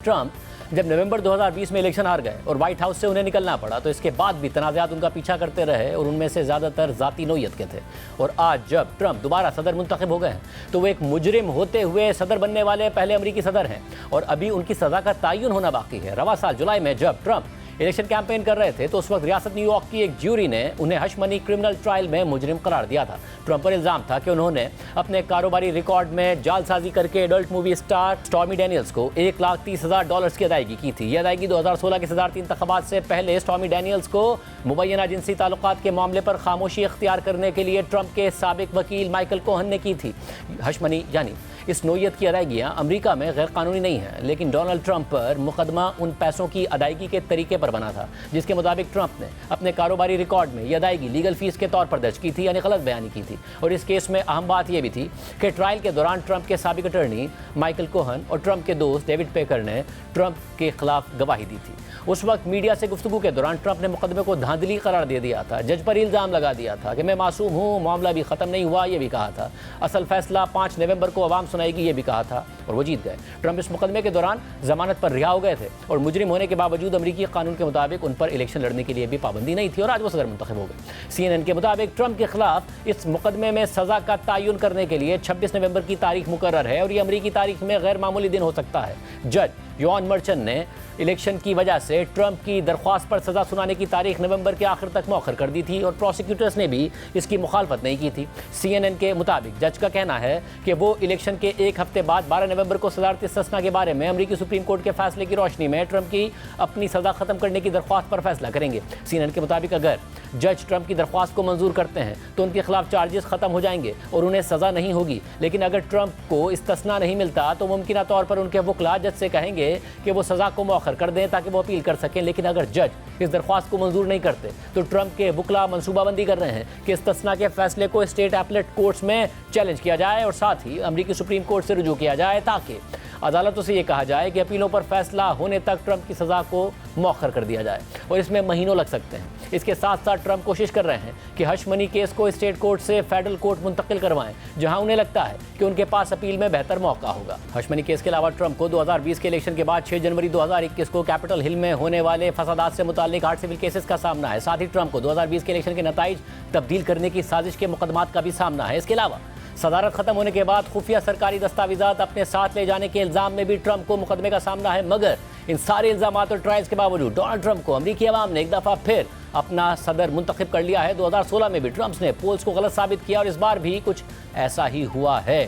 Trump जब नवंबर 2020 में election हार गए और व्हाइट हाउस से उन्हें निकलना पड़ा तो इसके बाद भी तनाज़ात उनका पीछा करते रहे और उनमें से ज़्यादातर ज़ाती नौयत के थे। और आज जब ट्रंप दोबारा सदर मुंतखब हो गए हैं तो वो एक मुजरिम होते हुए सदर बनने वाले पहले अमरीकी सदर हैं और अभी उनकी सज़ा का तयन होना बाकी है। रवा साल जुलाई में जब ट्रंप इलेक्शन कैंपेन कर रहे थे तो उस वक्त रियासत न्यूयॉर्क की एक ज्यूरी ने उन्हें हश मनी क्रिमिनल ट्रायल में मुजरिम करार दिया था। ट्रंप पर इल्ज़ाम था कि उन्होंने अपने कारोबारी रिकॉर्ड में जालसाजी करके adult movie star stormy Daniels को $1,30,000 की अदायगी की थी। यह अदायगी 2016 के सदारती इंतखाबात से पहले स्टॉर्मी डैनियल्स को मुबैना जिनसी ताल्लुकात के मामले पर खामोशी इख्तियार करने के लिए ट्रंप के साबिक वकील माइकल कोहन ने की थी। हश मनी यानी इस नौयत की अदायगियाँ अमेरिका में गैर कानूनी नहीं हैं, लेकिन डोनाल्ड ट्रंप पर मुकदमा उन पैसों की अदायगी के तरीके पर बना था जिसके मुताबिक ट्रंप ने अपने कारोबारी रिकॉर्ड में यह अदायगी लीगल फीस के तौर पर दर्ज की थी, यानी गलत बयानी की थी। और इस केस में अहम बात यह भी थी कि ट्रायल के दौरान ट्रंप के साबिक अटर्नी माइकल कोहन और ट्रंप के दोस्त डेविड पेकर ने ट्रंप के खिलाफ गवाही दी थी। उस वक्त मीडिया से गुफ्तगू के दौरान ट्रंप ने मुकदमे को धांधली करार दे दिया था, जज पर इल्ज़ाम लगा दिया था कि मैं मासूम हूँ, मामला भी ख़त्म नहीं हुआ, ये भी कहा था। असल फैसला 5 नवंबर को अवाम सुनाएगी, ये भी कहा था और वो जीत गए। ट्रंप इस मुकदमे के दौरान जमानत पर रिहा हो गए थे और मुजरिम होने के बावजूद अमरीकी कानून के मुताबिक उन पर इलेक्शन लड़ने के लिए भी पाबंदी नहीं थी और आज वो सदर मुंतखब हो गए। CNN के मुताबिक ट्रंप के खिलाफ इस मुकदमे में सज़ा का तयन करने के लिए 26 नवंबर की तारीख मुकर्रर है और ये अमरीकी तारीख में गैर मामूली दिन हो सकता है। जज यॉन मर्चेंट ने इलेक्शन की वजह से ट्रंप की दरख्वास्त पर सज़ा सुनाने की तारीख नवंबर के आखिर तक मौखर कर दी थी और प्रोसिक्यूटर्स ने भी इसकी मुखालफत नहीं की थी। CNN के मुताबिक जज का कहना है कि वो इलेक्शन के एक हफ्ते बाद 12 नवंबर को सदारती इस्तिस्ना के बारे में अमरीकी सुप्रीम कोर्ट के फैसले की रोशनी में ट्रंप की अपनी सज़ा ख़त्म करने की दरख्वास्त पर फैसला करेंगे। CNN के मुताबिक अगर जज ट्रंप की दरख्वास्त को मंजूर करते हैं तो उनके खिलाफ चार्जेस ख़त्म हो जाएंगे और उन्हें सज़ा नहीं होगी, लेकिन अगर ट्रंप को इस्तिस्ना नहीं मिलता तो मुमकिन तौर पर उनके वकला जज से कहेंगे कि वो सज़ा को मौखर कर दें ताकि वो अपील कर सकें। लेकिन अगर जज इस दरख्वास्त को मंजूर नहीं करते तो ट्रंप के वकला मनसूबाबंदी कर रहे हैं कि इस्तिस्ना के फैसले को स्टेट एपलेट कोर्ट्स में चैलेंज किया जाए और साथ ही अमरीकी सुप्रीम कोर्ट से रुजू किया जाए ताकि अदालतों से ये कहा जाए कि अपीलों पर फैसला होने तक ट्रंप की सज़ा को मौखर कर दिया जाए और इसमें महीनों लग सकते हैं। इसके साथ साथ ट्रंप कोशिश कर रहे हैं कि हश मनी केस को स्टेट कोर्ट से फेडरल कोर्ट मुंतकिल करवाएं जहां उन्हें लगता है कि उनके पास अपील में बेहतर मौका होगा। हश मनी केस के अलावा ट्रंप को 2020 के इलेक्शन के बाद 6 जनवरी 2021 को कैपिटल हिल में होने वाले फसादात से मुताल्लिक 8 सिविल केसेस का सामना है। साथ ही ट्रंप को 2020 के इलेक्शन के नताइज तब्दील करने की साजिश के मुकदमात का भी सामना है। इसके अलावा सदारत खत्म होने के बाद खुफिया सरकारी दस्तावेजात अपने साथ ले जाने के इल्ज़ाम में भी ट्रंप को मुकदमे का सामना है। मगर इन सारे इल्ज़ामात और ट्रायल्स के बावजूद डोनाल्ड ट्रंप को अमरीकी अवाम ने एक दफ़ा फिर अपना सदर मुंतखब कर लिया है। 2016 में भी ट्रंप ने पोल्स को गलत साबित किया और इस बार भी कुछ ऐसा ही हुआ है।